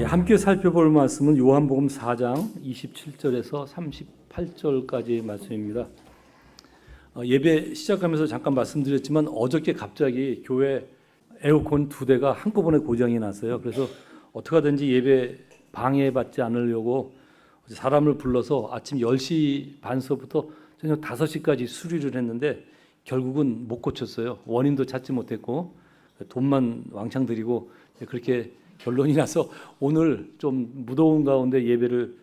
함께 살펴볼 말씀은 요한복음 4장 27절에서 38절까지의 말씀입니다. 예배 시작하면서 잠깐 말씀드렸지만 어저께 갑자기 교회 에어컨 2대가 한꺼번에 고장이 났어요. 그래서 어떻게 하든지 예배 방해받지 않으려고 사람을 불러서 아침 10시 반서부터 저녁 5시까지 수리를 했는데 결국은 못 고쳤어요. 원인도 찾지 못했고 돈만 왕창 들이고 그렇게 결론이 나서 오늘 좀 무더운 가운데 예배를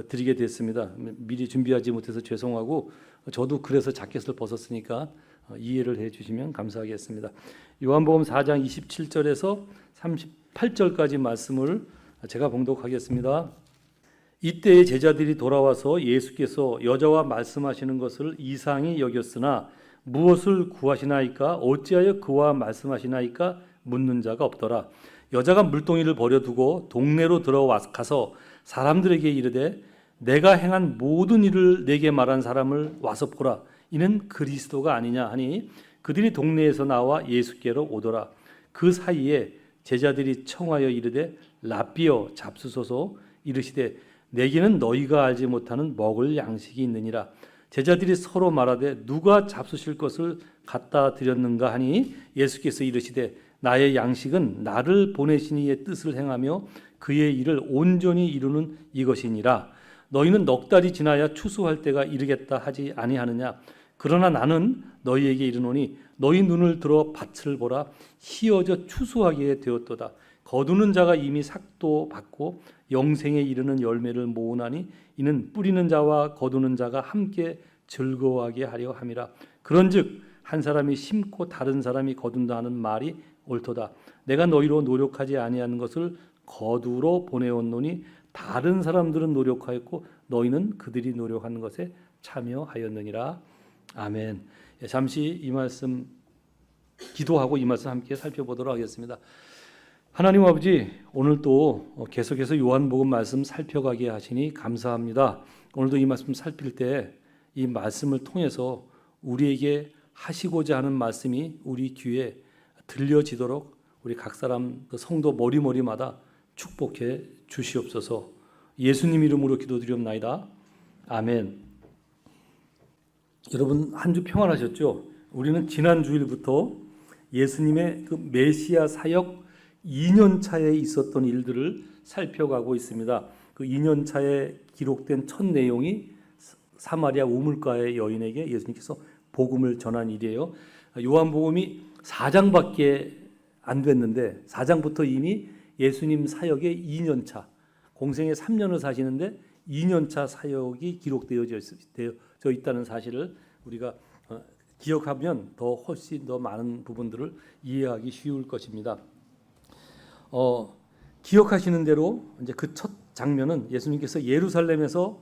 드리게 됐습니다. 미리 준비하지 못해서 죄송하고 저도 그래서 자켓을 벗었으니까 이해를 해주시면 감사하겠습니다. 요한복음 4장 27절에서 38절까지 말씀을 제가 봉독하겠습니다. 이때에 제자들이 돌아와서 예수께서 여자와 말씀하시는 것을 이상히 여겼으나 무엇을 구하시나이까 어찌하여 그와 말씀하시나이까 묻는 자가 없더라. 여자가 물동이를 버려두고 동네로 들어가서 사람들에게 이르되 내가 행한 모든 일을 내게 말한 사람을 와서 보라. 이는 그리스도가 아니냐 하니 그들이 동네에서 나와 예수께로 오더라. 그 사이에 제자들이 청하여 이르되 랍비여 잡수소서. 이르시되 내게는 너희가 알지 못하는 먹을 양식이 있느니라. 제자들이 서로 말하되 누가 잡수실 것을 갖다 드렸는가 하니 예수께서 이르시되 나의 양식은 나를 보내신 이의 뜻을 행하며 그의 일을 온전히 이루는 이것이니라. 너희는 넉 달이 지나야 추수할 때가 이르겠다 하지 아니하느냐. 그러나 나는 너희에게 이르노니 너희 눈을 들어 밭을 보라. 희어져 추수하게 되었도다. 거두는 자가 이미 삭도 받고 영생에 이르는 열매를 모으나니 이는 뿌리는 자와 거두는 자가 함께 즐거워하게 하려 함이라. 그런즉 한 사람이 심고 다른 사람이 거둔다 하는 말이 옳도다. 내가 너희로 노력하지 아니하는 것을 거두러 보내었노니 다른 사람들은 노력하였고 너희는 그들이 노력하는 것에 참여하였느니라. 아멘. 잠시 이 말씀 기도하고 이 말씀 함께 살펴보도록 하겠습니다. 하나님 아버지, 오늘도 계속해서 요한복음 말씀 살펴가게 하시니 감사합니다. 오늘도 이 말씀 살필 때 이 말씀을 통해서 우리에게 하시고자 하는 말씀이 우리 귀에 들려지도록 우리 각 사람 그 성도 머리마다 축복해 주시옵소서. 예수님 이름으로 기도드리옵나이다. 아멘. 여러분 한 주 평안하셨죠? 우리는 지난 주일부터 예수님의 그 메시아 사역 2년 차에 있었던 일들을 살펴가고 있습니다. 그 2년 차에 기록된 첫 내용이 사마리아 우물가의 여인에게 예수님께서 복음을 전한 일이에요. 요한복음이 4장밖에 안 됐는데 4장부터 이미 예수님 사역의 2년 차, 공생의 3년을 사시는데 2년 차 사역이 기록되어져 있다는 사실을 우리가 기억하면 더 훨씬 더 많은 부분들을 이해하기 쉬울 것입니다. 기억하시는 대로 이제 그 첫 장면은 예수님께서 예루살렘에서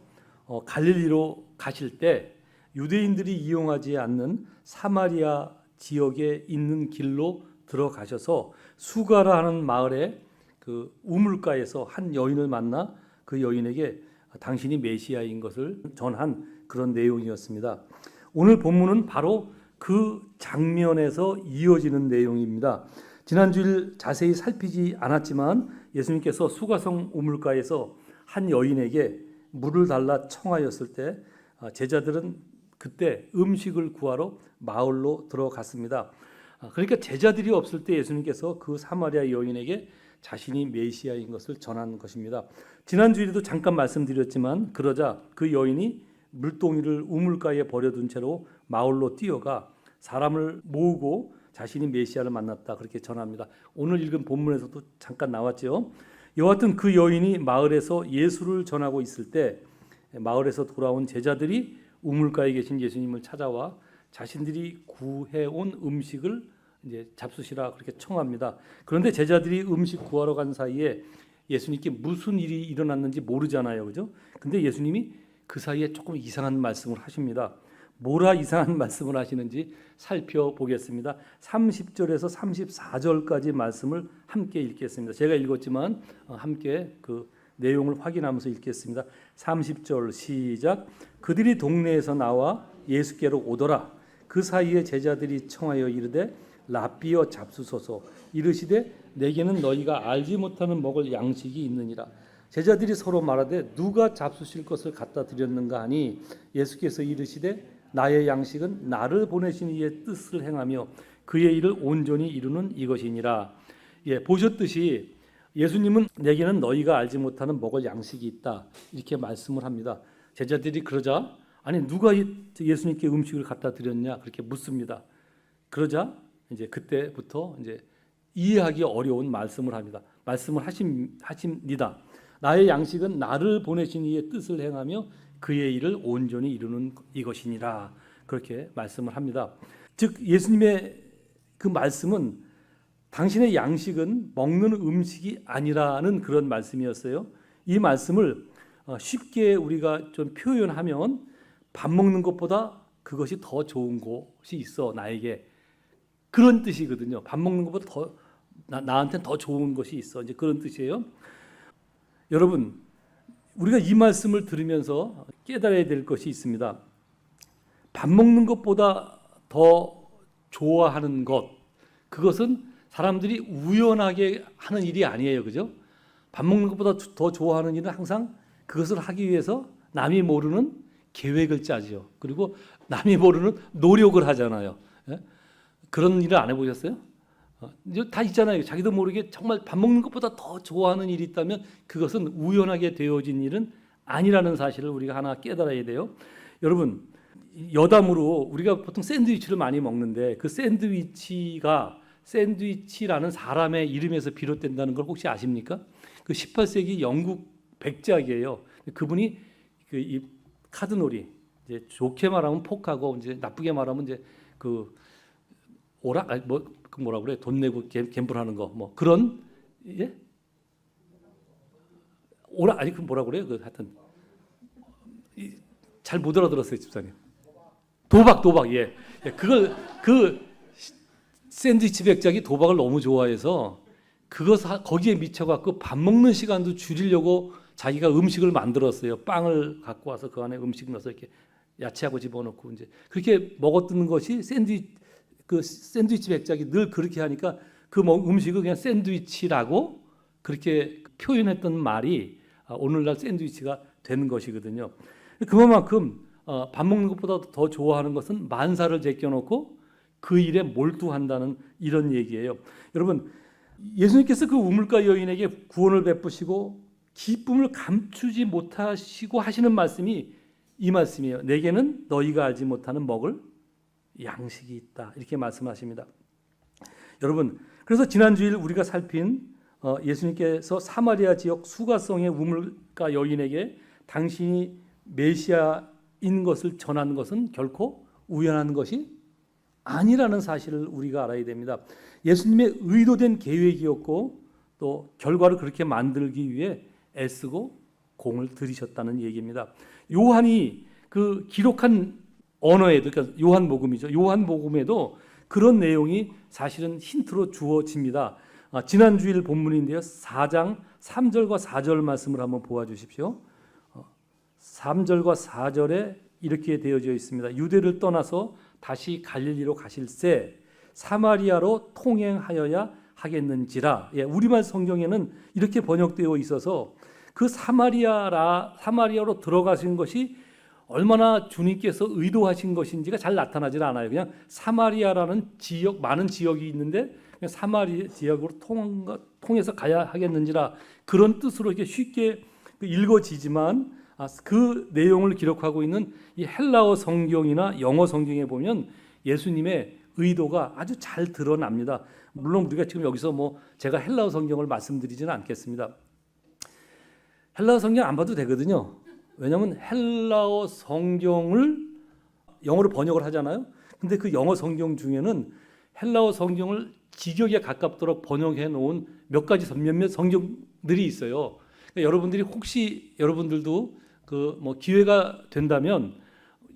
갈릴리로 가실 때 유대인들이 이용하지 않는 사마리아 지역에 있는 길로 들어가셔서 수가라 하는 마을의 그 우물가에서 한 여인을 만나 그 여인에게 당신이 메시아인 것을 전한 그런 내용이었습니다. 오늘 본문은 바로 그 장면에서 이어지는 내용입니다. 지난주일 자세히 살피지 않았지만 예수님께서 수가성 우물가에서 한 여인에게 물을 달라 청하였을 때 제자들은 그때 음식을 구하러 마을로 들어갔습니다. 그러니까 제자들이 없을 때 예수님께서 그 사마리아 여인에게 자신이 메시아인 것을 전한 것입니다. 지난주에도 잠깐 말씀드렸지만 그러자 그 여인이 물동이를 우물가에 버려둔 채로 마을로 뛰어가 사람을 모으고 자신이 메시아를 만났다 그렇게 전합니다. 오늘 읽은 본문에서도 잠깐 나왔죠. 여하튼 그 여인이 마을에서 예수를 전하고 있을 때 마을에서 돌아온 제자들이 우물가에 계신 예수님을 찾아와 자신들이 구해온 음식을 이제 잡수시라 그렇게 청합니다. 그런데 제자들이 음식 구하러 간 사이에 예수님께 무슨 일이 일어났는지 모르잖아요, 그죠? 근데 예수님이 그 사이에 조금 이상한 말씀을 하십니다. 뭐라 이상한 말씀을 하시는지 살펴보겠습니다. 30절에서 34절까지 말씀을 함께 읽겠습니다. 제가 읽었지만 함께 그 내용을 확인하면서 읽겠습니다. 30절 시작. 그들이 동네에서 나와 예수께로 오더라. 그 사이에 제자들이 청하여 이르되 랍비여 잡수소서. 이르시되 내게는 너희가 알지 못하는 먹을 양식이 있느니라. 제자들이 서로 말하되 누가 잡수실 것을 갖다 드렸는가 하니 예수께서 이르시되 나의 양식은 나를 보내신 이의 뜻을 행하며 그의 일을 온전히 이루는 이것이니라. 보셨듯이 예수님은 내게는 너희가 알지 못하는 먹을 양식이 있다 이렇게 말씀을 합니다. 제자들이 그러자 아니 누가 예수님께 음식을 갖다 드렸냐 그렇게 묻습니다. 그러자 이제 그때부터 이제 이해하기 어려운 말씀을 합니다. 말씀을 하십니다. 나의 양식은 나를 보내신 이의 뜻을 행하며 그의 일을 온전히 이루는 이것이니라 그렇게 말씀을 합니다. 즉 예수님의 그 말씀은 당신의 양식은 먹는 음식이 아니라는 그런 말씀이었어요. 이 말씀을 쉽게 우리가 좀 표현하면 밥 먹는 것보다 그것이 더 좋은 것이 있어 나에게 그런 뜻이거든요. 밥 먹는 것보다 더 나한테는 더 좋은 것이 있어 이제 그런 뜻이에요. 여러분 우리가 이 말씀을 들으면서 깨달아야 될 것이 있습니다. 밥 먹는 것보다 더 좋아하는 것 그것은 사람들이 우연하게 하는 일이 아니에요. 그죠? 밥 먹는 것보다 더 좋아하는 일은 항상 그것을 하기 위해서 남이 모르는 계획을 짜죠. 그리고 남이 모르는 노력을 하잖아요. 예? 그런 일을 안 해보셨어요? 이제 다 있잖아요. 자기도 모르게 정말 밥 먹는 것보다 더 좋아하는 일이 있다면 그것은 우연하게 되어진 일은 아니라는 사실을 우리가 하나 깨달아야 돼요. 여러분 여담으로 우리가 보통 샌드위치를 많이 먹는데 그 샌드위치라는 사람의 이름에서 비롯된다는 걸 혹시 아십니까? 그 18세기 영국 백작이에요. 그분이 이 카드놀이 이제 좋게 말하면 포크하고 이제 나쁘게 말하면 이제 그 뭐라 그래 돈 내고 갬블하는 거 뭐 그런 예? 그 뭐라 그래요? 그 하여튼 잘 못 알아들었어요, 집사님. 도박 예. 그걸 샌드위치 백작이 도박을 너무 좋아해서 거기에 미쳐갖고 밥 먹는 시간도 줄이려고 자기가 음식을 만들었어요. 빵을 갖고 와서 그 안에 음식 넣어서 이렇게 야채하고 집어넣고 이제 그렇게 먹었던 것이 샌드위치 백작이 늘 그렇게 하니까 그 음식을 그냥 샌드위치라고 그렇게 표현했던 말이 오늘날 샌드위치가 된 것이거든요. 그만큼 밥 먹는 것보다 더 좋아하는 것은 만사를 제껴놓고 그 일에 몰두한다는 이런 얘기예요. 여러분 예수님께서 그 우물가 여인에게 구원을 베푸시고 기쁨을 감추지 못하시고 하시는 말씀이 이 말씀이에요. 내게는 너희가 알지 못하는 먹을 양식이 있다 이렇게 말씀하십니다. 여러분 그래서 지난주일 우리가 살핀 예수님께서 사마리아 지역 수가성의 우물가 여인에게 당신이 메시아인 것을 전한 것은 결코 우연한 것이 아니라는 사실을 우리가 알아야 됩니다. 예수님의 의도된 계획이었고 또 결과를 그렇게 만들기 위해 애쓰고 공을 들이셨다는 얘기입니다. 요한이 그 기록한 언어에도 그러니까 요한복음이죠. 요한복음에도 그런 내용이 사실은 힌트로 주어집니다. 지난 주일 본문인데요. 4장 3절과 4절 말씀을 한번 보아주십시오. 3절과 4절에 이렇게 되어져 있습니다. 유대를 떠나서 다시 갈릴리로 가실새 사마리아로 통행하여야 하겠는지라. 우리말 성경에는 이렇게 번역되어 있어서 그 사마리아로 들어가신 것이 얼마나 주님께서 의도하신 것인지가 잘 나타나질 않아요. 그냥 사마리아라는 지역 많은 지역이 있는데 그냥 사마리아 지역으로 통해서 가야 하겠는지라 그런 뜻으로 이렇게 쉽게 읽어지지만 그 내용을 기록하고 있는 이 헬라어 성경이나 영어 성경에 보면 예수님의 의도가 아주 잘 드러납니다. 물론 우리가 지금 여기서 제가 헬라어 성경을 말씀드리지는 않겠습니다. 헬라어 성경 안 봐도 되거든요. 왜냐하면 헬라어 성경을 영어로 번역을 하잖아요. 근데 그 영어 성경 중에는 헬라어 성경을 직역에 가깝도록 번역해 놓은 몇몇 성경들이 있어요. 그러니까 여러분들이 혹시 여러분들도 기회가 된다면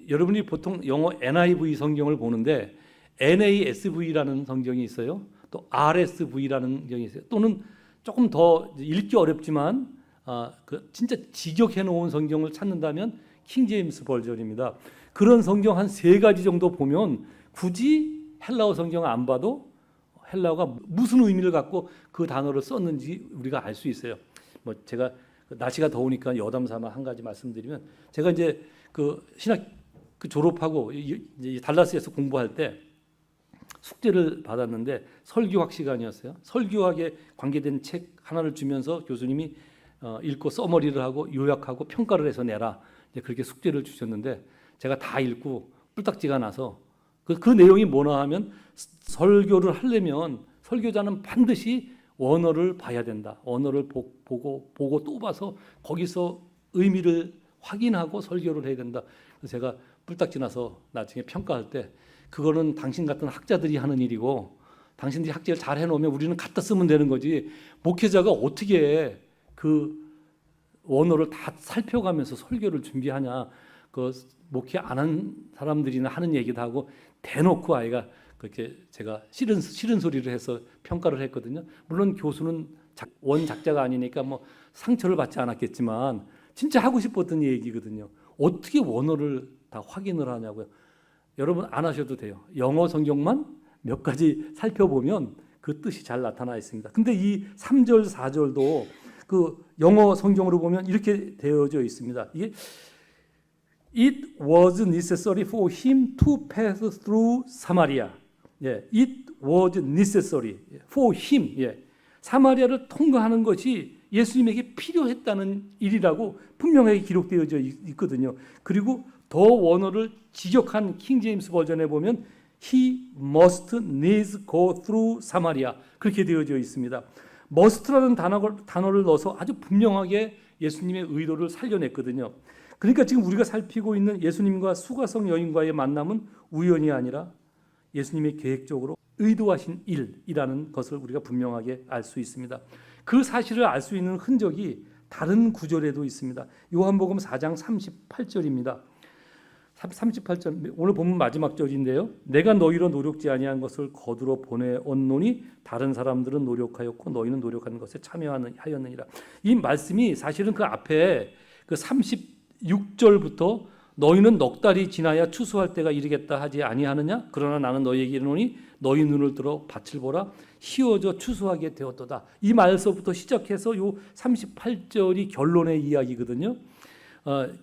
여러분이 보통 영어 NIV 성경을 보는데 NASV라는 성경이 있어요. 또 RSV라는 성경이 있어요. 또는 조금 더 읽기 어렵지만 진짜 직역해 놓은 성경을 찾는다면 킹제임스 버전입니다. 그런 성경 한 3가지 정도 보면 굳이 헬라어 성경 안 봐도 헬라어가 무슨 의미를 갖고 그 단어를 썼는지 우리가 알 수 있어요. 뭐 제가 날씨가 더우니까 여담 삼아 한 가지 말씀드리면, 제가 이제 그 신학 졸업하고 이제 달라스에서 공부할 때 숙제를 받았는데 설교학 시간이었어요. 설교학에 관계된 책 하나를 주면서 교수님이 읽고 서머리를 하고 요약하고 평가를 해서 내라, 이제 그렇게 숙제를 주셨는데, 제가 다 읽고 뿔딱지가 나서 그 내용이 뭐나 하면, 설교를 하려면 설교자는 반드시 원어를 봐야 된다. 원어를 보고 또 봐서 거기서 의미를 확인하고 설교를 해야 된다. 그래서 제가 뿔딱지 나서 나중에 평가할 때, 그거는 당신 같은 학자들이 하는 일이고, 당신들이 학제를 잘 해놓으면 우리는 갖다 쓰면 되는 거지, 목회자가 어떻게 그 원어를 다 살펴가면서 설교를 준비하냐. 그 목회 안 한 사람들이나 하는 얘기도 하고 대놓고 아이가 그렇게 제가 싫은 소리를 해서 평가를 했거든요. 물론 교수는 원작자가 아니니까 뭐 상처를 받지 않았겠지만 진짜 하고 싶었던 얘기거든요. 어떻게 원어를 다 확인을 하냐고요. 여러분 안 하셔도 돼요. 영어 성경만 몇 가지 살펴보면 그 뜻이 잘 나타나 있습니다. 근데 이 3절, 4절도 그 영어 성경으로 보면 이렇게 되어져 있습니다. 이게 It was necessary for him to pass through Samaria. 예, it was necessary for him. 예, 사마리아를 통과하는 것이 예수님에게 필요했다는 일이라고 분명하게 기록되어져 있거든요. 그리고 더 원어를 직역한 킹 제임스 버전에 보면 He must needs go through Samaria, 그렇게 되어져 있습니다. must라는 단어를 넣어서 아주 분명하게 예수님의 의도를 살려냈거든요. 그러니까 지금 우리가 살피고 있는 예수님과 수가성 여인과의 만남은 우연이 아니라 예수님의 계획적으로 의도하신 일이라는 것을 우리가 분명하게 알 수 있습니다. 그 사실을 알 수 있는 흔적이 다른 구절에도 있습니다. 요한복음 4장 38절입니다. 38절, 오늘 본문 마지막 절인데요. 내가 너희로 노력지 아니한 것을 거두러 보내었노니 다른 사람들은 노력하였고 너희는 노력한 것에 참여하였느니라. 이 말씀이 사실은 그 앞에 그 36절부터 너희는 넉 달이 지나야 추수할 때가 이르겠다 하지 아니하느냐? 그러나 나는 너희에게 이르노니 너희 눈을 들어 밭을 보라, 희어져 추수하게 되었도다. 이 말서부터 시작해서 요 38절이 결론의 이야기거든요.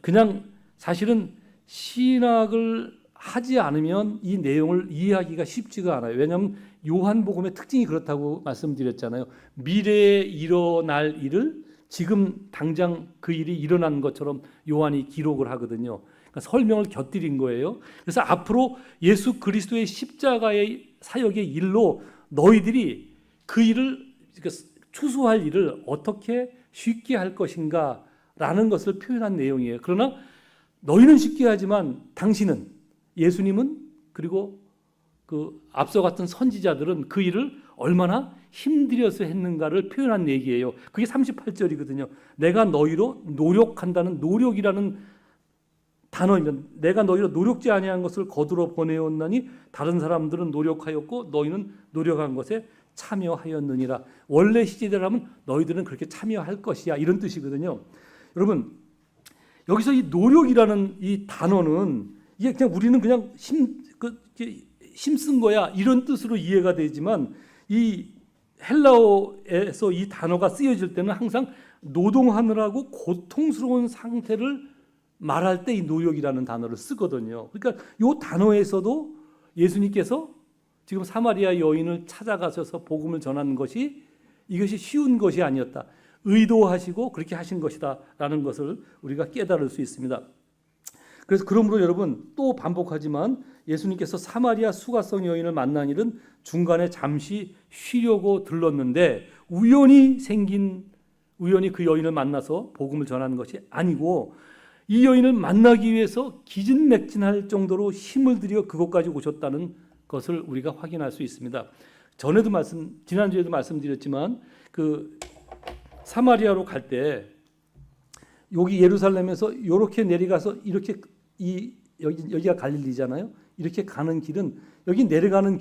그냥 사실은 신학을 하지 않으면 이 내용을 이해하기가 쉽지가 않아요. 왜냐하면 요한복음의 특징이 그렇다고 말씀드렸잖아요. 미래에 일어날 일을 지금 당장 그 일이 일어난 것처럼 요한이 기록을 하거든요. 그러니까 설명을 곁들인 거예요. 그래서 앞으로 예수 그리스도의 십자가의 사역의 일로 너희들이 그 일을, 추수할 일을 어떻게 쉽게 할 것인가라는 것을 표현한 내용이에요. 그러나 너희는 쉽게 하지만 당신은, 예수님은, 그리고 그 앞서 갔던 선지자들은 그 일을 얼마나 힘들여서 했는가를 표현한 얘기예요. 그게 38절이거든요. 내가 너희로 노력한다는, 노력이라는 단어입니다. 내가 너희로 노력지 아니한 것을 거두러 보내었나니 다른 사람들은 노력하였고 너희는 노력한 것에 참여하였느니라. 원래 시제대로 하면 너희들은 그렇게 참여할 것이야, 이런 뜻이거든요. 여러분, 여기서 이 노력이라는 이 단어는 이게 그냥 우리는 그냥 힘쓴 거야 이런 뜻으로 이해가 되지만, 이 헬라어에서 이 단어가 쓰여질 때는 항상 노동하느라고 고통스러운 상태를 말할 때 이 노력이라는 단어를 쓰거든요. 그러니까 이 단어에서도 예수님께서 지금 사마리아 여인을 찾아가셔서 복음을 전하는 것이, 이것이 쉬운 것이 아니었다, 의도하시고 그렇게 하신 것이다라는 것을 우리가 깨달을 수 있습니다. 그래서 그러므로 여러분, 또 반복하지만 예수님께서 사마리아 수가성 여인을 만난 일은 중간에 잠시 쉬려고 들렀는데 우연히 그 여인을 만나서 복음을 전하는 것이 아니고, 이 여인을 만나기 위해서 기진맥진할 정도로 힘을 들여 그곳까지 오셨다는 것을 우리가 확인할 수 있습니다. 지난주에도 말씀드렸지만 그 사마리아로 갈 때 여기 예루살렘에서 이렇게 내려가서 이렇게 여기가 갈릴리잖아요. 이렇게 가는 길은, 여기 내려가는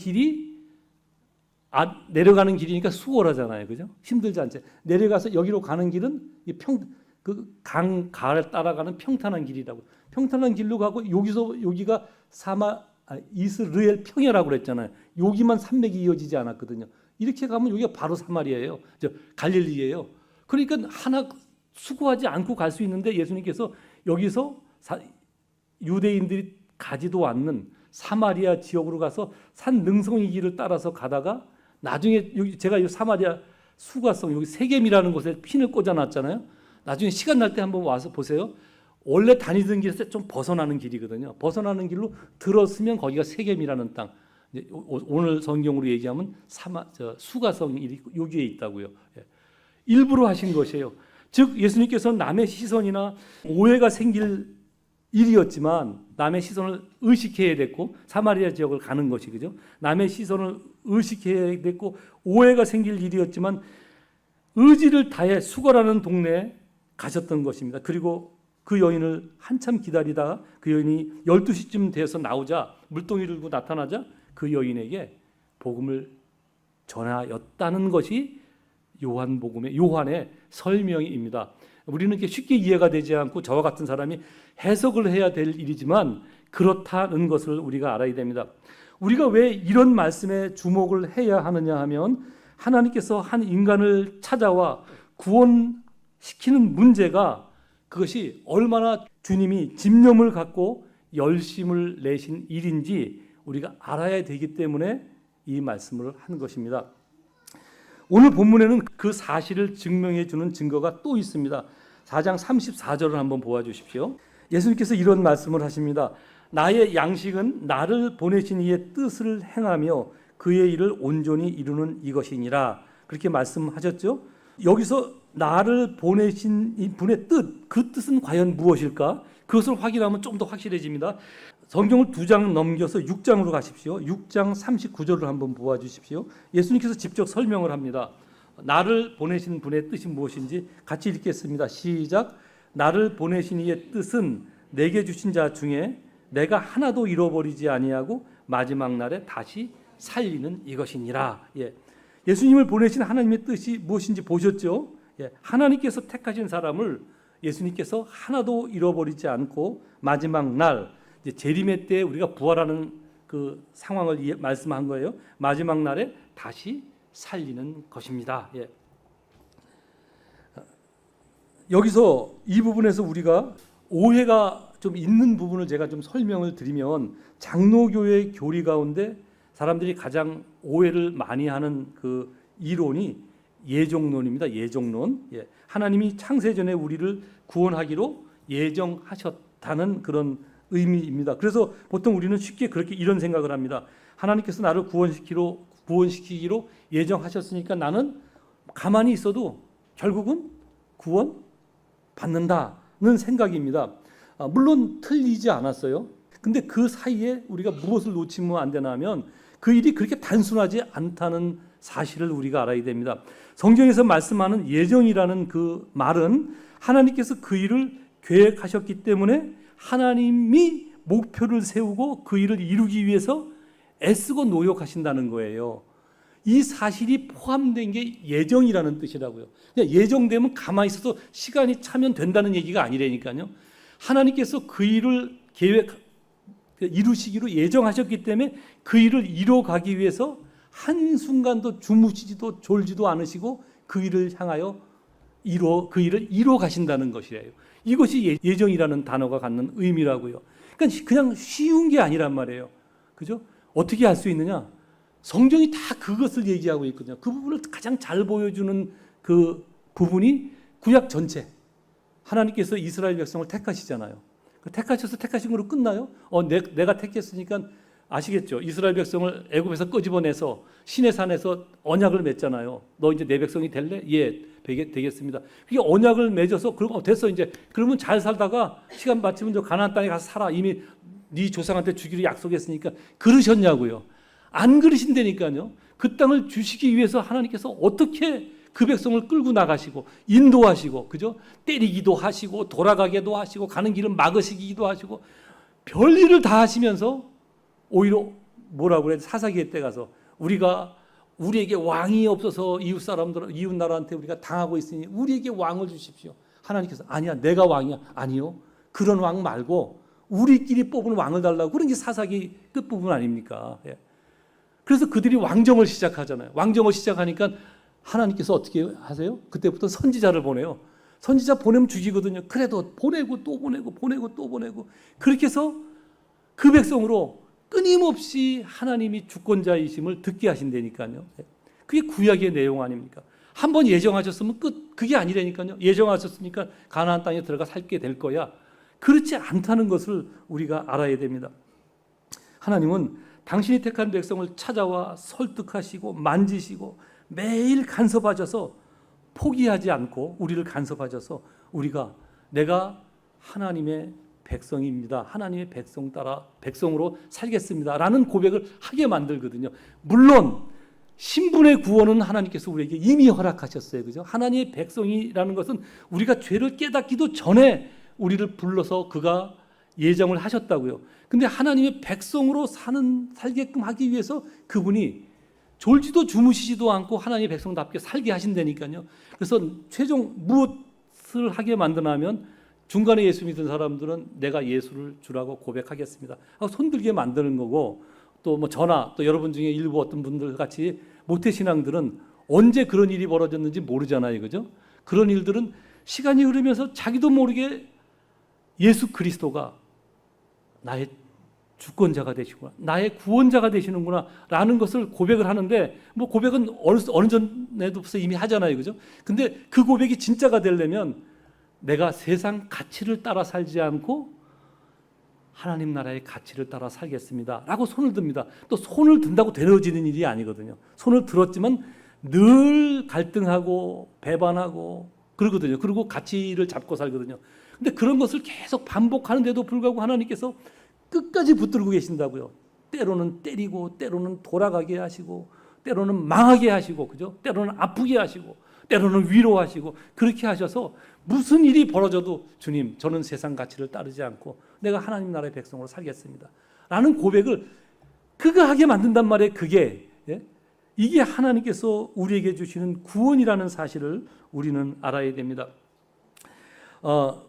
길이니까 수월하잖아요, 그죠? 힘들지 않죠. 내려가서 여기로 가는 길은 가를 따라가는 평탄한 길이라고. 평탄한 길로 가고 여기가 이스라엘 평야라고 그랬잖아요. 여기만 산맥이 이어지지 않았거든요. 이렇게 가면 여기가 바로 사마리아예요. 갈릴리예요. 그러니까 하나 수고하지 않고 갈 수 있는데 예수님께서 여기서 유대인들이 가지도 않는 사마리아 지역으로 가서 산 능성이 길을 따라서 가다가 나중에 여기 제가 이 사마리아 수가성 여기 세겜이라는 곳에 핀을 꽂아놨잖아요. 나중에 시간 날 때 한번 와서 보세요. 원래 다니던 길에서 좀 벗어나는 길이거든요. 벗어나는 길로 들었으면 거기가 세겜이라는 땅. 오늘 성경으로 얘기하면 수가성이 여기에 있다고요. 일부러 하신 것이에요. 즉 예수님께서는 남의 시선이나 오해가 생길 일이었지만 남의 시선을 의식해야 됐고 사마리아 지역을 가는 것이 그죠? 남의 시선을 의식해야 됐고 오해가 생길 일이었지만 의지를 다해 수거라는 동네에 가셨던 것입니다. 그리고 그 여인을 한참 기다리다가 그 여인이 12시쯤 돼서 나오자 물동이를 들고 나타나자 그 여인에게 복음을 전하였다는 것이 요한의 설명입니다. 우리는 이렇게 쉽게 이해가 되지 않고 저와 같은 사람이 해석을 해야 될 일이지만 그렇다는 것을 우리가 알아야 됩니다. 우리가 왜 이런 말씀에 주목을 해야 하느냐 하면 하나님께서 한 인간을 찾아와 구원시키는 문제가 그것이 얼마나 주님이 집념을 갖고 열심을 내신 일인지 우리가 알아야 되기 때문에 이 말씀을 한 것입니다. 오늘 본문에는 그 사실을 증명해 주는 증거가 또 있습니다. 4장 34절을 한번 보아주십시오. 예수님께서 이런 말씀을 하십니다. 나의 양식은 나를 보내신 이의 뜻을 행하며 그의 일을 온전히 이루는 이것이니라. 그렇게 말씀하셨죠. 여기서 나를 보내신 이 분의 뜻, 그 뜻은 과연 무엇일까? 그것을 확인하면 좀 더 확실해집니다. 성경을 2장 넘겨서 6장으로 가십시오. 6장 39절을 한번 보아주십시오. 예수님께서 직접 설명을 합니다. 나를 보내신 분의 뜻이 무엇인지 같이 읽겠습니다. 시작. 나를 보내신 이의 뜻은 내게 주신 자 중에 내가 하나도 잃어버리지 아니하고 마지막 날에 다시 살리는 이것이니라. 예수님을 보내신 하나님의 뜻이 무엇인지 보셨죠? 하나님께서 택하신 사람을 예수님께서 하나도 잃어버리지 않고 마지막 날 재림의 때 우리가 부활하는 그 상황을 말씀한 거예요. 마지막 날에 다시 살리는 것입니다. 여기서 이 부분에서 우리가 오해가 좀 있는 부분을 제가 좀 설명을 드리면 장로교회 교리 가운데 사람들이 가장 오해를 많이 하는 그 이론이 예정론입니다. 예정론. 하나님이 창세전에 우리를 구원하기로 예정하셨다는 그런 의미입니다. 그래서 보통 우리는 쉽게 그렇게 이런 생각을 합니다. 하나님께서 나를 구원시키기로 예정하셨으니까 나는 가만히 있어도 결국은 구원 받는다는 생각입니다. 물론 틀리지 않았어요. 근데 그 사이에 우리가 무엇을 놓치면 안 되나 하면 그 일이 그렇게 단순하지 않다는 사실을 우리가 알아야 됩니다. 성경에서 말씀하는 예정이라는 그 말은 하나님께서 그 일을 계획하셨기 때문에 하나님이 목표를 세우고 그 일을 이루기 위해서 애쓰고 노력하신다는 거예요. 이 사실이 포함된 게 예정이라는 뜻이라고요. 그냥 예정되면 가만히 있어서 시간이 차면 된다는 얘기가 아니라니까요. 하나님께서 그 일을 이루시기로 예정하셨기 때문에 그 일을 이뤄가기 위해서 한순간도 주무시지도 졸지도 않으시고 그 일을 향하여 그 일을 이뤄 가신다는 것이에요. 이것이 예정이라는 단어가 갖는 의미라고요. 그러니까 그냥 쉬운 게 아니란 말이에요. 그죠? 어떻게 할 수 있느냐? 성경이 다 그것을 얘기하고 있거든요. 그 부분을 가장 잘 보여주는 그 부분이 구약 전체. 하나님께서 이스라엘 백성을 택하시잖아요. 택하셔서 택하신 거로 끝나요? 내가 택했으니까 아시겠죠? 이스라엘 백성을 애굽에서 끄집어내서 시내산에서 언약을 맺잖아요. 너 이제 내 백성이 될래? 예, 되겠습니다. 그게 언약을 맺어서 그럼 됐어 이제 그러면 잘 살다가 시간 마치면 저 가나안 땅에 가서 살아. 이미 네 조상한테 주기로 약속했으니까 그러셨냐고요? 안 그러신다니까요. 그 땅을 주시기 위해서 하나님께서 어떻게 그 백성을 끌고 나가시고 인도하시고 그죠? 때리기도 하시고 돌아가게도 하시고 가는 길을 막으시기도 하시고 별일을 다 하시면서 오히려 뭐라고 그래? 사사기의 때 가서 우리에게 왕이 없어서 이웃 나라한테 우리가 당하고 있으니 우리에게 왕을 주십시오. 하나님께서 아니야 내가 왕이야. 아니요. 그런 왕 말고 우리끼리 뽑은 왕을 달라고. 그런 게 사사기 끝부분 아닙니까? 그래서 그들이 왕정을 시작하잖아요. 왕정을 시작하니까 하나님께서 어떻게 하세요? 그때부터 선지자를 보내요. 선지자 보내면 죽이거든요. 그래도 보내고 또 보내고 보내고 또 보내고 그렇게 해서 그 백성으로 끊임없이 하나님이 주권자이심을 듣게 하신다니까요. 그게 구약의 내용 아닙니까? 한번 예정하셨으면 끝. 그게 아니라니까요. 예정하셨으니까 가나안 땅에 들어가 살게 될 거야. 그렇지 않다는 것을 우리가 알아야 됩니다. 하나님은 당신이 택한 백성을 찾아와 설득하시고 만지시고 매일 간섭하셔서 포기하지 않고 우리를 간섭하셔서 우리가 내가 하나님의 백성입니다. 하나님의 백성 따라 백성으로 살겠습니다. 라는 고백을 하게 만들거든요. 물론 신분의 구원은 하나님께서 우리에게 이미 허락하셨어요. 그죠? 하나님의 백성이라는 것은 우리가 죄를 깨닫기도 전에 우리를 불러서 그가 예정을 하셨다고요. 근데 하나님의 백성으로 살게끔 하기 위해서 그분이 졸지도 주무시지도 않고 하나님의 백성답게 살게 하신다니까요. 그래서 최종 무엇을 하게 만드냐면 중간에 예수 믿은 사람들은 내가 예수를 주라고 고백하겠습니다 하고 손들게 만드는 거고, 또 뭐 저나 또 여러분 중에 일부 어떤 분들 같이 모태신앙들은 언제 그런 일이 벌어졌는지 모르잖아요. 그죠? 그런 일들은 시간이 흐르면서 자기도 모르게 예수 그리스도가 나의 주권자가 되시구나, 나의 구원자가 되시는구나 라는 것을 고백을 하는데, 뭐 고백은 어느 전에도 이미 하잖아요. 그죠? 근데 그 고백이 진짜가 되려면 내가 세상 가치를 따라 살지 않고 하나님 나라의 가치를 따라 살겠습니다 라고 손을 듭니다. 또 손을 든다고 되어지는 일이 아니거든요. 손을 들었지만 늘 갈등하고 배반하고 그러거든요. 그리고 가치를 잡고 살거든요. 근데 그런 것을 계속 반복하는데도 불구하고 하나님께서 끝까지 붙들고 계신다고요. 때로는 때리고 때로는 돌아가게 하시고 때로는 망하게 하시고, 그죠? 때로는 아프게 하시고 때로는 위로하시고 그렇게 하셔서 무슨 일이 벌어져도 주님, 저는 세상 가치를 따르지 않고 내가 하나님 나라의 백성으로 살겠습니다 라는 고백을 그가 하게 만든단 말이에요. 그게 이게 하나님께서 우리에게 주시는 구원이라는 사실을 우리는 알아야 됩니다.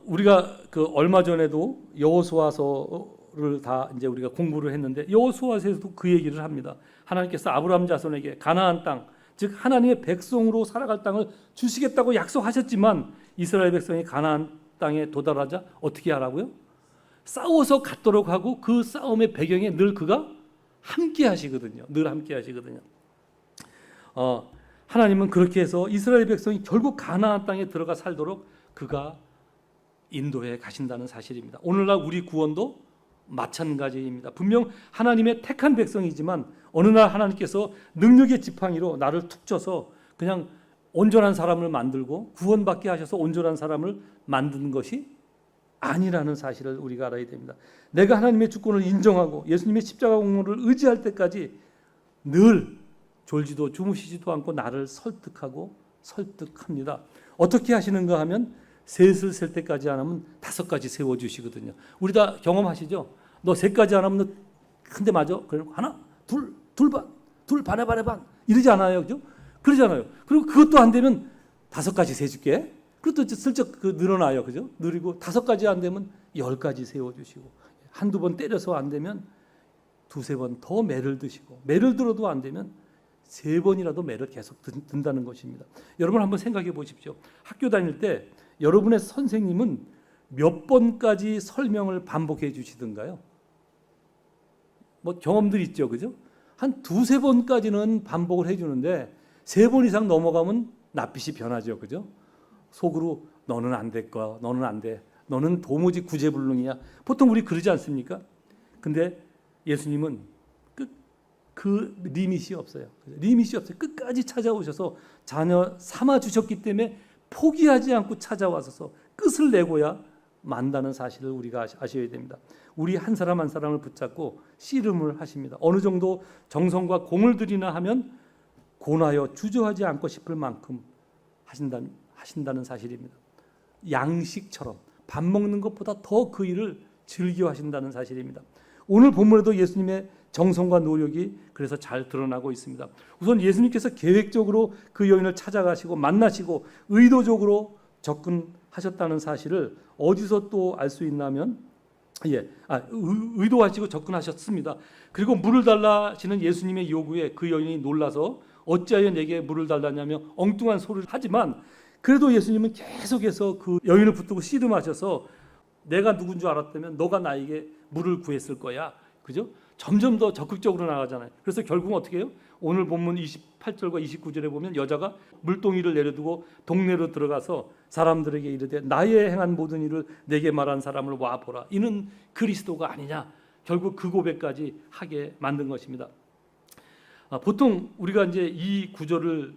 우리가 그 얼마 전에도 여호수아서를 다 이제 우리가 공부를 했는데 여호수아서에서도 그 얘기를 합니다. 하나님께서 아브라함 자손에게 가나안 땅, 즉 하나님의 백성으로 살아갈 땅을 주시겠다고 약속하셨지만 이스라엘 백성이 가나안 땅에 도달하자 어떻게 하라고요? 싸워서 갖도록 하고 그 싸움의 배경에 늘 그가 함께 하시거든요. 늘 함께 하시거든요. 하나님은 그렇게 해서 이스라엘 백성이 결국 가나안 땅에 들어가 살도록 그가 인도해 가신다는 사실입니다. 오늘날 우리 구원도 마찬가지입니다. 분명 하나님의 택한 백성이지만 어느 날 하나님께서 능력의 지팡이로 나를 툭 쳐서 그냥 온전한 사람을 만들고 구원받게 하셔서 온전한 사람을 만드는 것이 아니라는 사실을 우리가 알아야 됩니다. 내가 하나님의 주권을 인정하고 예수님의 십자가 공로를 의지할 때까지 늘 졸지도 주무시지도 않고 나를 설득합니다. 어떻게 하시는가 하면 셋을 셀 때까지 안 하면 5가지 세워주시거든요. 우리 다 경험하시죠? 너 3가지 안 하면 한 대 맞아. 그럼 하나, 둘 반에 반 이러지 않아요, 그죠? 그러잖아요. 그리고 그것도 안 되면 5가지 세줄게. 그것도 슬쩍 늘어나요, 그죠? 느리고 5가지 안 되면 10가지 세워주시고, 한두 번 때려서 안 되면 2-3번 더 매를 드시고, 매를 들어도 안 되면 3번이라도 매를 계속 든다는 것입니다. 여러분 한번 생각해 보십시오. 학교 다닐 때 여러분의 선생님은 몇 번까지 설명을 반복해 주시던가요? 뭐 경험들 있죠, 그죠? 한 2-3번까지는 반복을 해주는데 3번 이상 넘어가면 낯빛이 변하죠, 그죠? 속으로 너는 안 될 거야, 너는 안 돼, 너는 도무지 구제불능이야. 보통 우리 그러지 않습니까? 근데 예수님은 그 리밋이 없어요. 리밋이 없어요. 끝까지 찾아오셔서 자녀 삼아 주셨기 때문에 포기하지 않고 찾아와서 끝을 내고야 만다는 사실을 우리가 아셔야 됩니다. 우리 한 사람 한 사람을 붙잡고 씨름을 하십니다. 어느 정도 정성과 공을 들이나 하면 고나여 주저하지 않고 싶을 만큼 하신다는 사실입니다. 양식처럼 밥 먹는 것보다 더 그 일을 즐겨 하신다는 사실입니다. 오늘 본문에도 예수님의 정성과 노력이 그래서 잘 드러나고 있습니다. 우선 예수님께서 계획적으로 그 여인을 찾아가시고 만나시고 의도적으로 접근하셨다는 사실을 어디서 또 알 수 있냐면 의도하시고 접근하셨습니다. 그리고 물을 달라 하시는 예수님의 요구에 그 여인이 놀라서 어찌하여 내게 물을 달라냐며 엉뚱한 소리를 하지만 그래도 예수님은 계속해서 그 여인을 붙들고 씨름하셔서 내가 누군 줄 알았다면 너가 나에게 물을 구했을 거야. 그죠? 점점 더 적극적으로 나가잖아요. 그래서 결국은 어떻게 해요? 오늘 본문 28절과 29절에 보면 여자가 물동이를 내려두고 동네로 들어가서 사람들에게 이르되 나의 행한 모든 일을 내게 말한 사람을 와 보라. 이는 그리스도가 아니냐. 결국 그 고백까지 하게 만든 것입니다. 보통 우리가 이제 이 구절을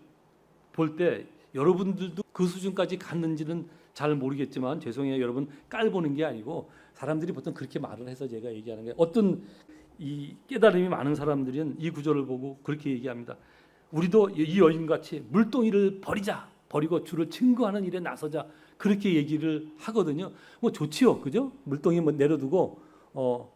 볼 때 여러분들도 그 수준까지 갔는지는 잘 모르겠지만 죄송해요. 여러분 깔보는 게 아니고 사람들이 보통 그렇게 말을 해서 제가 얘기하는 거예요. 어떤 이 깨달음이 많은 사람들은 이 구절을 보고 그렇게 얘기합니다. 우리도 이 여인같이 물동이를 버리고 주를 증거하는 일에 나서자 그렇게 얘기를 하거든요. 뭐 좋지요, 그죠? 물동이 내려두고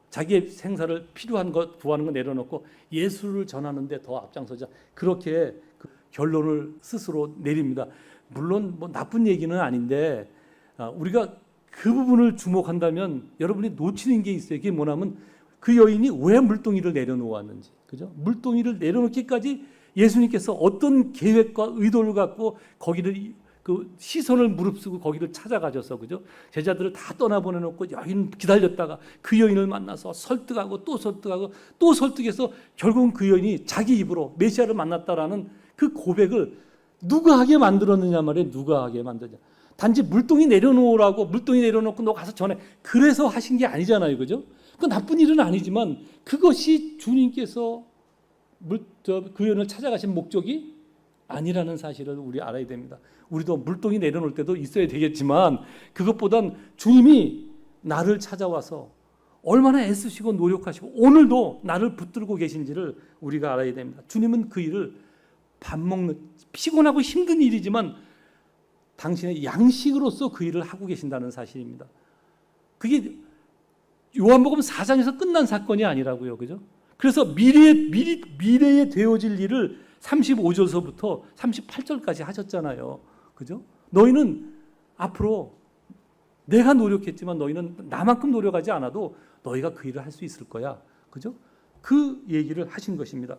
자기의 생사를 필요한 것 구하는 거 내려놓고 예수를 전하는데 더 앞장서자 그렇게 그 결론을 스스로 내립니다. 물론 뭐 나쁜 얘기는 아닌데 우리가 그 부분을 주목한다면 여러분이 놓치는 게 있어요. 그게 뭐냐면 그 여인이 왜 물동이를 내려놓았는지, 그죠? 물동이를 내려놓기까지 예수님께서 어떤 계획과 의도를 갖고 거기를 그 시선을 무릅쓰고 거기를 찾아가셔서, 그죠? 제자들을 다 떠나보내놓고 여인 기다렸다가 그 여인을 만나서 설득하고 또 설득하고 또 설득해서 결국은 그 여인이 자기 입으로 메시아를 만났다라는 그 고백을 누가 하게 만들었느냐 말이에요. 누가 하게 만드냐. 단지 물동이 내려놓으라고 물동이 내려놓고 너 가서 전해 그래서 하신 게 아니잖아요, 그죠? 그 나쁜 일은 아니지만 그것이 주님께서 그 여인을 찾아가신 목적이 아니라는 사실을 우리 알아야 됩니다. 우리도 물동이 내려놓을 때도 있어야 되겠지만 그것보단 주님이 나를 찾아와서 얼마나 애쓰시고 노력하시고 오늘도 나를 붙들고 계신지를 우리가 알아야 됩니다. 주님은 그 일을 밥 먹는 피곤하고 힘든 일이지만 당신의 양식으로서 그 일을 하고 계신다는 사실입니다. 그게 요한복음 4장에서 끝난 사건이 아니라고요. 그죠? 그래서 미래에 되어질 일을 35절서부터 38절까지 하셨잖아요. 그죠? 너희는 앞으로 내가 노력했지만 너희는 나만큼 노력하지 않아도 너희가 그 일을 할 수 있을 거야. 그죠? 그 얘기를 하신 것입니다.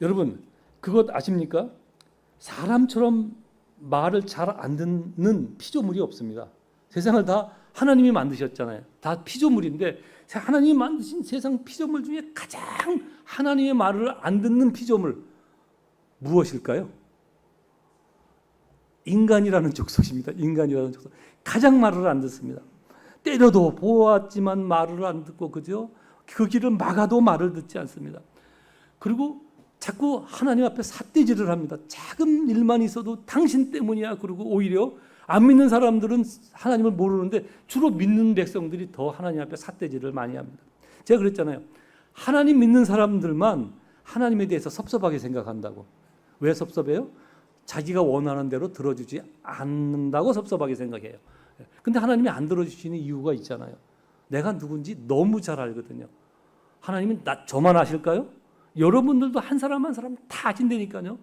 여러분, 그것 아십니까? 사람처럼 말을 잘 안 듣는 피조물이 없습니다. 세상을 다 하나님이 만드셨잖아요. 다 피조물인데 하나님이 만드신 세상 피조물 중에 가장 하나님의 말을 안 듣는 피조물 무엇일까요? 인간이라는 족속입니다. 인간이라는 족속. 가장 말을 안 듣습니다. 때려도 보았지만 말을 안 듣고, 그죠? 그 길을 막아도 말을 듣지 않습니다. 그리고 자꾸 하나님 앞에 삿대질을 합니다. 작은 일만 있어도 당신 때문이야. 그리고 오히려 안 믿는 사람들은 하나님을 모르는데 주로 믿는 백성들이 더 하나님 앞에 삿대질을 많이 합니다. 제가 그랬잖아요. 하나님 믿는 사람들만 하나님에 대해서 섭섭하게 생각한다고. 왜 섭섭해요? 자기가 원하는 대로 들어주지 않는다고 섭섭하게 생각해요. 근데 하나님이 안 들어주시는 이유가 있잖아요. 내가 누군지 너무 잘 알거든요. 하나님은 저만 아실까요? 여러분들도 한 사람 한 사람 다 아신다니까요.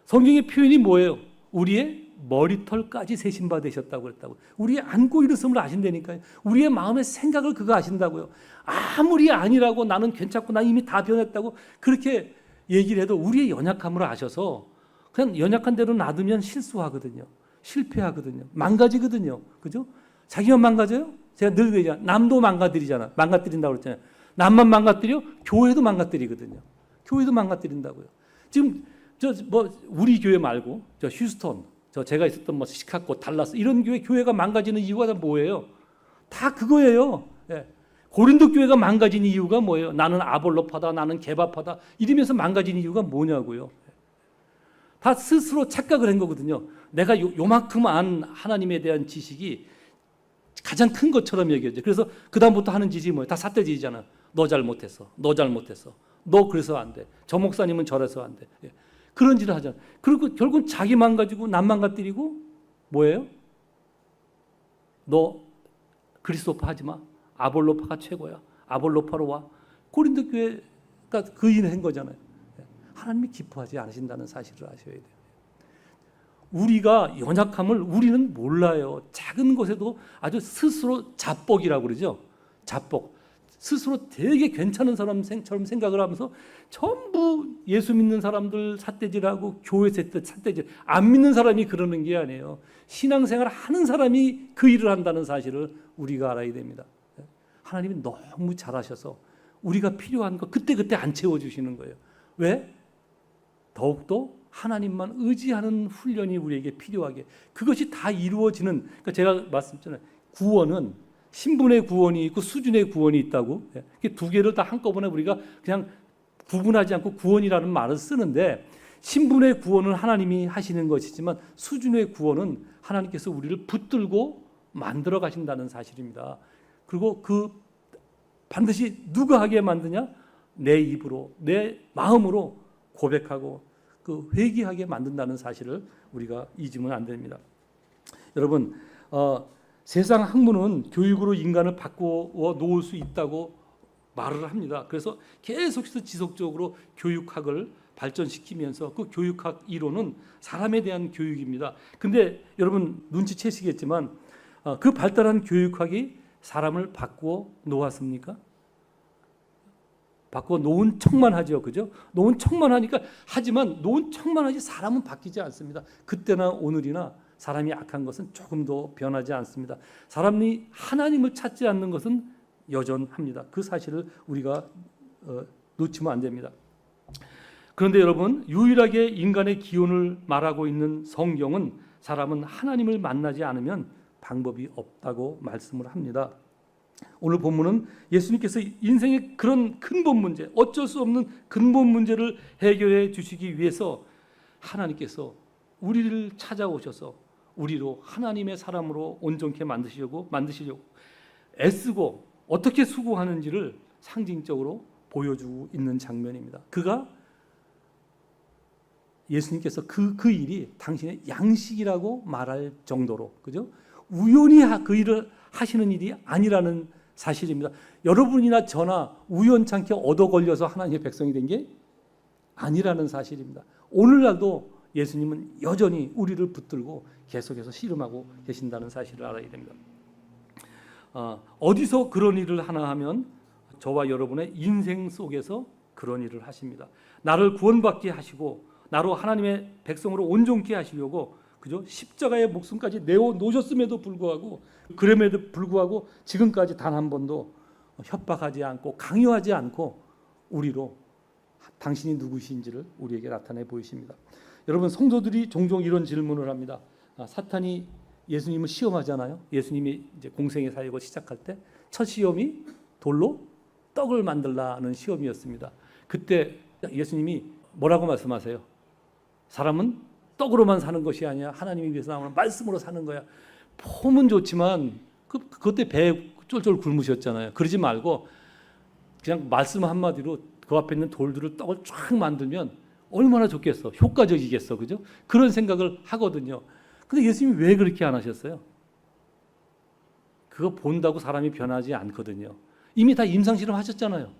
성경의 표현이 뭐예요? 우리의 머리털까지 세신바 되셨다고 그랬다고. 우리의 안고 일었음을 아신다니까요. 우리의 마음의 생각을 그가 아신다고요. 아무리 아니라고 나는 괜찮고 난 이미 다 변했다고 그렇게 얘기를 해도 우리의 연약함을 아셔서 그냥 연약한 대로 놔두면 실수하거든요. 실패하거든요. 망가지거든요. 그죠? 자기가 망가져요? 제가 늘 그러잖아요. 남도 망가뜨리잖아. 망가뜨린다고 그랬잖아요. 남만 망가뜨려? 교회도 망가뜨리거든요. 교회도 망가뜨린다고요. 지금 우리 교회 말고 휴스턴, 제가 있었던 시카고, 달라스 이런 교회가 망가지는 이유가 다 뭐예요? 다 그거예요. 예. 고린도 교회가 망가진 이유가 뭐예요? 나는 아볼로파다, 나는 개바파다 이러면서 망가진 이유가 뭐냐고요. 다 스스로 착각을 한 거거든요. 내가 요만큼 안 하나님에 대한 지식이 가장 큰 것처럼 여겨져. 그래서 그 다음부터 하는 짓이 뭐예요? 다 삿대질이잖아. 너 잘못했어. 너 잘못했어. 너 그래서 안 돼. 저 목사님은 저래서 안 돼. 예. 그런 짓을 하잖아. 그리고 결국은 자기 망가지고 남 망가뜨리고 뭐예요? 너 그리스도파 하지 마. 아볼로파가 최고야. 아볼로파로 와. 고린도 교회가 그 일을 한 거잖아요. 하나님이 기뻐하지 않으신다는 사실을 아셔야 돼요. 우리가 연약함을 우리는 몰라요. 작은 것에도 아주 스스로 자뻑이라고 그러죠. 자뻑. 스스로 되게 괜찮은 사람처럼 생각을 하면서 전부 예수 믿는 사람들 삿대질하고 교회 삿대질, 안 믿는 사람이 그러는 게 아니에요. 신앙생활 하는 사람이 그 일을 한다는 사실을 우리가 알아야 됩니다. 하나님이 너무 잘하셔서 우리가 필요한 거 그때그때 안 채워주시는 거예요. 왜? 더욱더 하나님만 의지하는 훈련이 우리에게 필요하게, 그것이 다 이루어지는, 그러니까 제가 말씀드렸잖아요. 구원은 신분의 구원이 있고 수준의 구원이 있다고. 두 개를 다 한꺼번에 우리가 그냥 구분하지 않고 구원이라는 말을 쓰는데, 신분의 구원은 하나님이 하시는 것이지만 수준의 구원은 하나님께서 우리를 붙들고 만들어 가신다는 사실입니다. 그리고 그 반드시 누가 하게 만드냐? 내 입으로, 내 마음으로 고백하고 그 회개하게 만든다는 사실을 우리가 잊으면 안 됩니다. 여러분, 세상 학문은 교육으로 인간을 바꾸어 놓을 수 있다고 말을 합니다. 그래서 계속해서 지속적으로 교육학을 발전시키면서 그 교육학 이론은 사람에 대한 교육입니다. 근데 여러분 눈치채시겠지만 그 발달한 교육학이 사람을 바꾸어 놓았습니까? 바꾸어 놓은 척만 하죠. 그죠? 놓은 척만 하니까, 하지만 놓은 척만 하지 사람은 바뀌지 않습니다. 그때나 오늘이나 사람이 악한 것은 조금도 변하지 않습니다. 사람이 하나님을 찾지 않는 것은 여전합니다. 그 사실을 우리가 놓치면 안 됩니다. 그런데 여러분, 유일하게 인간의 기원을 말하고 있는 성경은 사람은 하나님을 만나지 않으면 방법이 없다고 말씀을 합니다. 오늘 본문은 예수님께서 인생의 그런 근본 문제, 어쩔 수 없는 근본 문제를 해결해 주시기 위해서 하나님께서 우리를 찾아오셔서 우리로 하나님의 사람으로 온전케 만드시려고 애쓰고 어떻게 수고하는지를 상징적으로 보여주고 있는 장면입니다. 그가 예수님께서 그 일이 당신의 양식이라고 말할 정도로, 그죠? 우연히 그 일을 하시는 일이 아니라는 사실입니다. 여러분이나 저나 우연찮게 얻어 걸려서 하나님의 백성이 된 게 아니라는 사실입니다. 오늘날도 예수님은 여전히 우리를 붙들고 계속해서 씨름하고 계신다는 사실을 알아야 됩니다. 어디서 그런 일을 하나 하면 저와 여러분의 인생 속에서 그런 일을 하십니다. 나를 구원받게 하시고 나로 하나님의 백성으로 온전케 하시려고, 그죠? 십자가의 목숨까지 내어 놓으셨음에도 불구하고 지금까지 단 한 번도 협박하지 않고 강요하지 않고 우리로 당신이 누구신지를 우리에게 나타내 보이십니다. 여러분, 성도들이 종종 이런 질문을 합니다. 사탄이 예수님을 시험하잖아요. 예수님이 이제 공생의 사역을 시작할 때 첫 시험이 돌로 떡을 만들라는 시험이었습니다. 그때 예수님이 뭐라고 말씀하세요? 사람은 떡으로만 사는 것이 아니야. 하나님이 위해서 나오는 말씀으로 사는 거야. 폼은 좋지만 그때 배에 쫄쫄 굶으셨잖아요. 그러지 말고 그냥 말씀 한마디로 그 앞에 있는 돌들을 떡을 쫙 만들면 얼마나 좋겠어. 효과적이겠어. 그죠? 그런 생각을 하거든요. 근데 예수님이 왜 그렇게 안 하셨어요? 그거 본다고 사람이 변하지 않거든요. 이미 다 임상실험 하셨잖아요.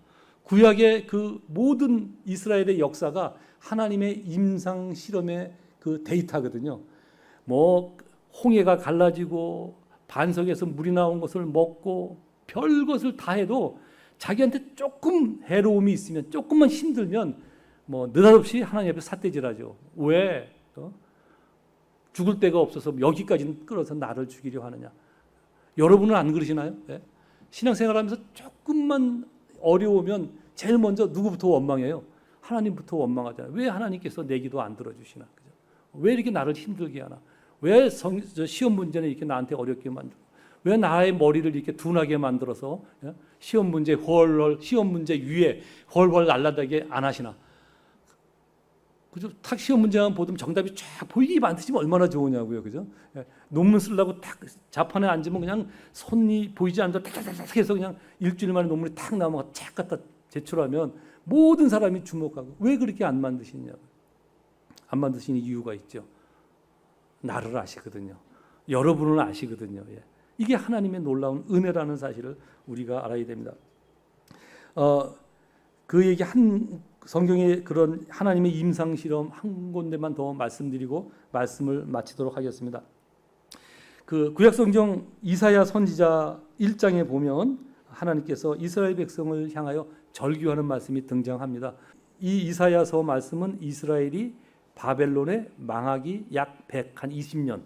구약의 그 모든 이스라엘의 역사가 하나님의 임상실험의 그 데이터거든요. 뭐 홍해가 갈라지고 반석에서 물이 나온 것을 먹고 별 것을 다 해도 자기한테 조금 해로움이 있으면, 조금만 힘들면 뭐 느닷없이 하나님 앞에 삿대질하죠. 왜? 죽을 데가 없어서 여기까지는 끌어서 나를 죽이려 하느냐. 여러분은 안 그러시나요? 네? 신앙생활하면서 조금만 어려우면 제일 먼저 누구부터 원망해요? 하나님부터 원망하잖아요. 왜 하나님께서 내 기도 안 들어주시나? 그죠? 왜 이렇게 나를 힘들게 하나? 왜 시험 문제는 이렇게 나한테 어렵게 만들어? 왜 나의 머리를 이렇게 둔하게 만들어서 시험 문제 시험 문제 위에 헐헐 날아다니게 안 하시나? 그죠? 탁 시험 문제만 보면 정답이 쫙 보이게 만드시면 얼마나 좋으냐고요, 그죠? 논문 쓰려고 탁 자판에 앉으면 그냥 손이 보이지 않는다 탁탁탁 해서 그냥 일주일 만에 논문이 탁 나오면 탁 갖다 제출하면 모든 사람이 주목하고, 왜 그렇게 안 만드시냐고. 안 만드시는 이유가 있죠. 나를 아시거든요. 여러분을 아시거든요. 예. 이게 하나님의 놀라운 은혜라는 사실을 우리가 알아야 됩니다. 그 얘기 성경에 그런 하나님의 임상 실험 한 군데만 더 말씀드리고 말씀을 마치도록 하겠습니다. 그 구약 성경 이사야 선지자 1장에 보면 하나님께서 이스라엘 백성을 향하여 절규하는 말씀이 등장합니다. 이 이사야서 말씀은 이스라엘이 바벨론에 망하기 약 120년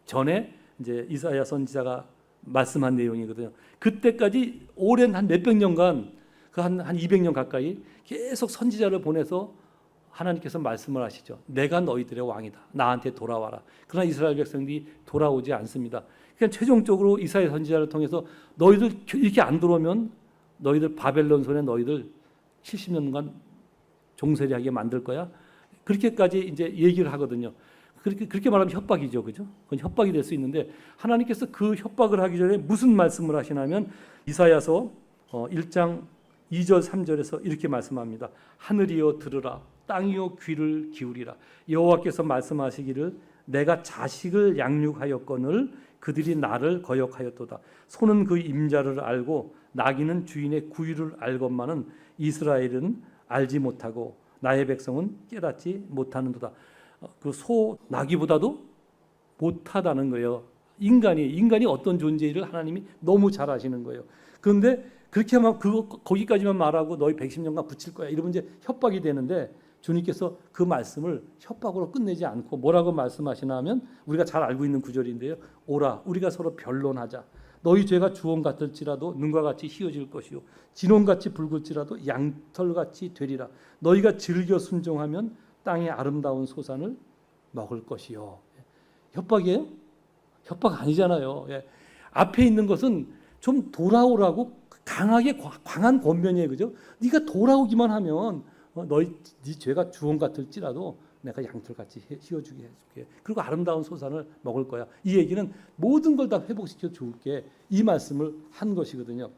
전에 이제 이사야 선지자가 말씀한 내용이거든요. 그때까지 오랜 한 몇백 년간 한 200년 가까이 계속 선지자를 보내서 하나님께서 말씀을 하시죠. 내가 너희들의 왕이다. 나한테 돌아와라. 그러나 이스라엘 백성들이 돌아오지 않습니다. 그러니까 최종적으로 이사야 선지자를 통해서 너희들 이렇게 안 들어오면 너희들 바벨론 손에 너희들 70년간 종살이하게 만들 거야. 그렇게까지 이제 얘기를 하거든요. 그렇게 말하면 협박이죠, 그죠? 그건 협박이 될 수 있는데 하나님께서 그 협박을 하기 전에 무슨 말씀을 하시냐면 이사야서 1장 2절 3절에서 이렇게 말씀합니다. 하늘이여 들으라, 땅이여 귀를 기울이라. 여호와께서 말씀하시기를 내가 자식을 양육하였거늘 그들이 나를 거역하였도다. 소는 그 임자를 알고 나귀는 주인의 구유를 알건만은 이스라엘은 알지 못하고 나의 백성은 깨닫지 못하는도다. 그 소 나귀보다도 못하다는 거예요. 인간이 어떤 존재를 하나님이 너무 잘 아시는 거예요. 그런데 그렇게 막 거기까지만 말하고 너희 110년간 붙일 거야 이러면 이제 협박이 되는데 주님께서 그 말씀을 협박으로 끝내지 않고 뭐라고 말씀하시나 하면 우리가 잘 알고 있는 구절인데요. 오라 우리가 서로 변론하자. 너희 죄가 주홍 같을지라도 눈과 같이 희어질 것이요 진홍같이 붉을지라도 양털같이 되리라. 너희가 즐겨 순종하면 땅의 아름다운 소산을 먹을 것이요. 협박이에요? 협박 아니잖아요. 앞에 있는 것은 좀 돌아오라고 강하게 강한 권면이에요, 그죠? 네가 돌아오기만 하면 네 죄가 주홍 같을지라도 내가 양털같이 씌워주게 해줄게. 그리고 아름다운 소산을 먹을 거야. 이 얘기는 모든 걸 다 회복시켜 줄게. 이 말씀을 한 것이거든요.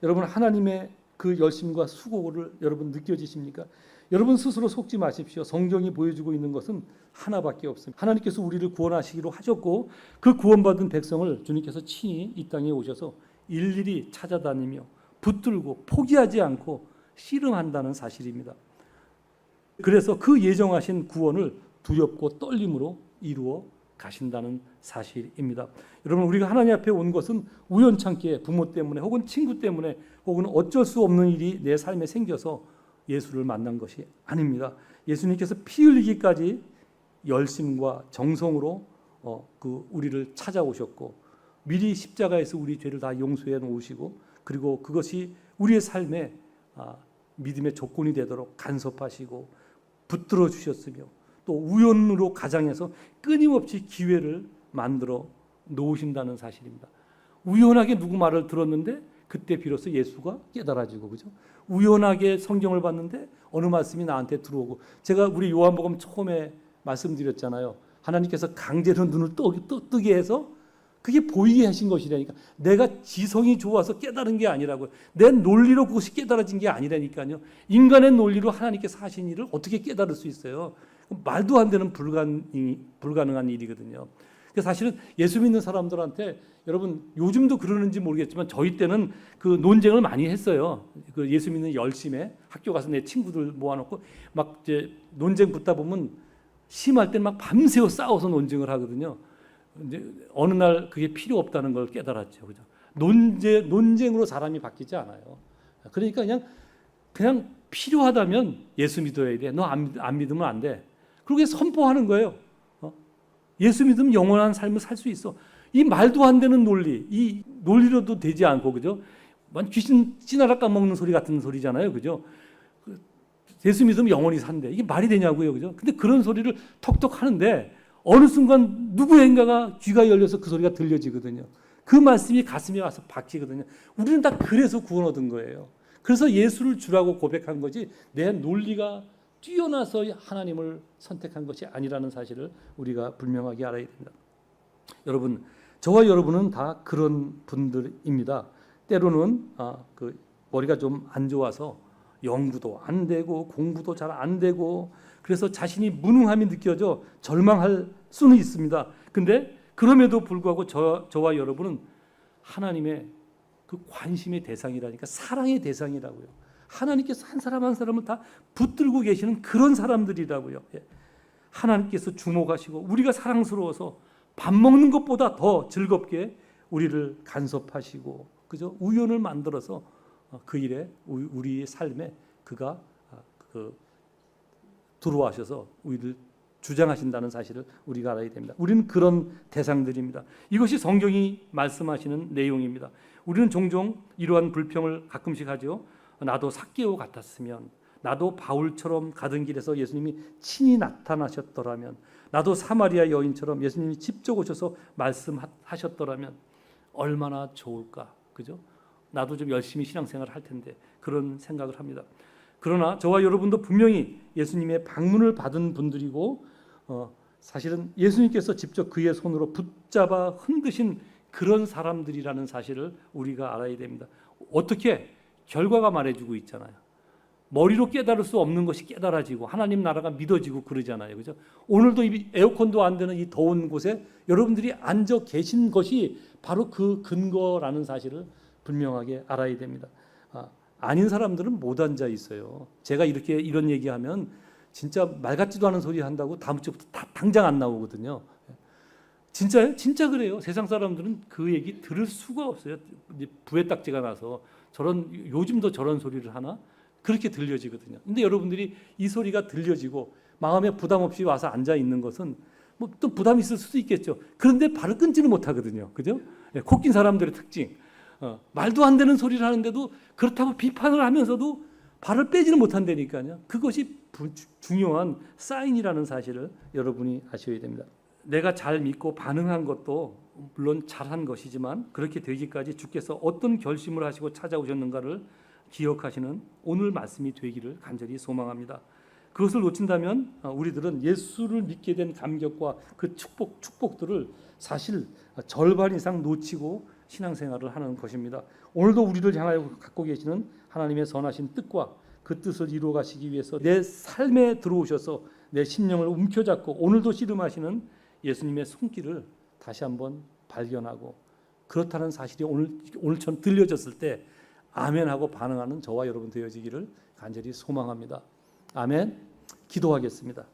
여러분 하나님의 그 열심과 수고를 여러분 느껴지십니까? 여러분 스스로 속지 마십시오. 성경이 보여주고 있는 것은 하나밖에 없습니다. 하나님께서 우리를 구원하시기로 하셨고 그 구원받은 백성을 주님께서 친히 이 땅에 오셔서 일일이 찾아다니며 붙들고 포기하지 않고 씨름한다는 사실입니다. 그래서 그 예정하신 구원을 두렵고 떨림으로 이루어 가신다는 사실입니다. 여러분 우리가 하나님 앞에 온 것은 우연찮게 부모 때문에 혹은 친구 때문에 혹은 어쩔 수 없는 일이 내 삶에 생겨서 예수를 만난 것이 아닙니다. 예수님께서 피 흘리기까지 열심과 정성으로 우리를 찾아오셨고 미리 십자가에서 우리 죄를 다 용서해 놓으시고 그리고 그것이 우리의 삶에 믿음의 조건이 되도록 간섭하시고 붙들어 주셨으며 또 우연으로 가장해서 끊임없이 기회를 만들어 놓으신다는 사실입니다. 우연하게 누구 말을 들었는데 그때 비로소 예수가 깨달아지고 그죠? 우연하게 성경을 봤는데 어느 말씀이 나한테 들어오고 제가 우리 요한복음 처음에 말씀드렸잖아요. 하나님께서 강제로 눈을 뜨게 해서 그게 보이게 하신 것이라니까. 내가 지성이 좋아서 깨달은 게 아니라고요. 내 논리로 그것이 깨달아진 게 아니라니까요. 인간의 논리로 하나님께서 하신 일을 어떻게 깨달을 수 있어요? 말도 안 되는 불가능한 일이거든요. 사실은 예수 믿는 사람들한테 여러분 요즘도 그러는지 모르겠지만 저희 때는 그 논쟁을 많이 했어요. 그 예수 믿는 열심에 학교 가서 내 친구들 모아놓고 막 이제 논쟁 붙다 보면 심할 때는 막 밤새워 싸워서 논쟁을 하거든요. 이제 어느 날 그게 필요 없다는 걸 깨달았죠, 그죠? 논쟁으로 사람이 바뀌지 않아요. 그러니까 그냥 필요하다면 예수 믿어야 돼. 너 안 믿으면 안 돼. 그렇게 선포하는 거예요. 예수 믿으면 영원한 삶을 살 수 있어. 이 말도 안 되는 논리, 이 논리로도 되지 않고 그죠? 귀신 찌나라 까먹는 소리 같은 소리잖아요, 그죠? 예수 믿으면 영원히 산대. 이게 말이 되냐고요, 그죠? 근데 그런 소리를 턱턱 하는데 어느 순간 누구인가가 귀가 열려서 그 소리가 들려지거든요. 그 말씀이 가슴에 와서 박히거든요. 우리는 다 그래서 구원 얻은 거예요. 그래서 예수를 주라고 고백한 거지 내 논리가 뛰어나서 하나님을 선택한 것이 아니라는 사실을 우리가 분명하게 알아야 됩니다. 여러분, 저와 여러분은 다 그런 분들입니다. 때로는 머리가 좀 안 좋아서 연구도 안 되고 공부도 잘 안 되고 그래서 자신이 무능함이 느껴져 절망할 수는 있습니다. 근데 그럼에도 불구하고 저와 여러분은 하나님의 그 관심의 대상이라니까 사랑의 대상이라고요. 하나님께서 한 사람 한 사람을 다 붙들고 계시는 그런 사람들이라고요. 예. 하나님께서 주목하시고 우리가 사랑스러워서 밥 먹는 것보다 더 즐겁게 우리를 간섭하시고, 그죠? 우연을 만들어서 그 일에 우리의 삶에 그가 들어와셔서 우리를 주장하신다는 사실을 우리가 알아야 됩니다. 우리는 그런 대상들입니다. 이것이 성경이 말씀하시는 내용입니다. 우리는 종종 이러한 불평을 가끔씩 하죠. 나도 삭개오 같았으면, 나도 바울처럼 가던 길에서 예수님이 친히 나타나셨더라면, 나도 사마리아 여인처럼 예수님이 직접 오셔서 말씀하셨더라면 얼마나 좋을까, 그죠? 나도 좀 열심히 신앙생활을 할 텐데, 그런 생각을 합니다. 그러나 저와 여러분도 분명히 예수님의 방문을 받은 분들이고, 사실은 예수님께서 직접 그의 손으로 붙잡아 흔드신 그런 사람들이라는 사실을 우리가 알아야 됩니다. 어떻게? 결과가 말해주고 있잖아요. 머리로 깨달을 수 없는 것이 깨달아지고 하나님 나라가 믿어지고 그러잖아요. 그죠? 오늘도 에어컨도 안 되는 이 더운 곳에 여러분들이 앉아 계신 것이 바로 그 근거라는 사실을 분명하게 알아야 됩니다. 아닌 사람들은 못 앉아 있어요. 제가 이런 얘기하면 진짜 말 같지도 않은 소리 한다고 다음 주부터 당장 안 나오거든요. 진짜요? 진짜 그래요. 세상 사람들은 그 얘기 들을 수가 없어요. 부에 딱지가 나서 요즘도 저런 소리를 하나? 그렇게 들려지거든요. 근데 여러분들이 이 소리가 들려지고 마음에 부담 없이 와서 앉아 있는 것은 뭐 또 부담이 있을 수도 있겠죠. 그런데 발을 끊지는 못하거든요. 그죠? 코낀 사람들의 특징. 말도 안 되는 소리를 하는데도 그렇다고 비판을 하면서도 발을 빼지는 못한다니까요. 그것이 중요한 사인이라는 사실을 여러분이 아셔야 됩니다. 내가 잘 믿고 반응한 것도 물론 잘한 것이지만 그렇게 되기까지 주께서 어떤 결심을 하시고 찾아오셨는가를 기억하시는 오늘 말씀이 되기를 간절히 소망합니다. 그것을 놓친다면 우리들은 예수를 믿게 된 감격과 그 축복들을 사실 절반 이상 놓치고 신앙생활을 하는 것입니다. 오늘도 우리를 향하여 갖고 계시는 하나님의 선하신 뜻과 그 뜻을 이루어 가시기 위해서 내 삶에 들어오셔서 내 심령을 움켜잡고 오늘도 씨름하시는 예수님의 손길을 다시 한번 발견하고, 그렇다는 사실이 오늘처럼 들려졌을 때 아멘하고 반응하는 저와 여러분 되어지기를 간절히 소망합니다. 아멘. 기도하겠습니다.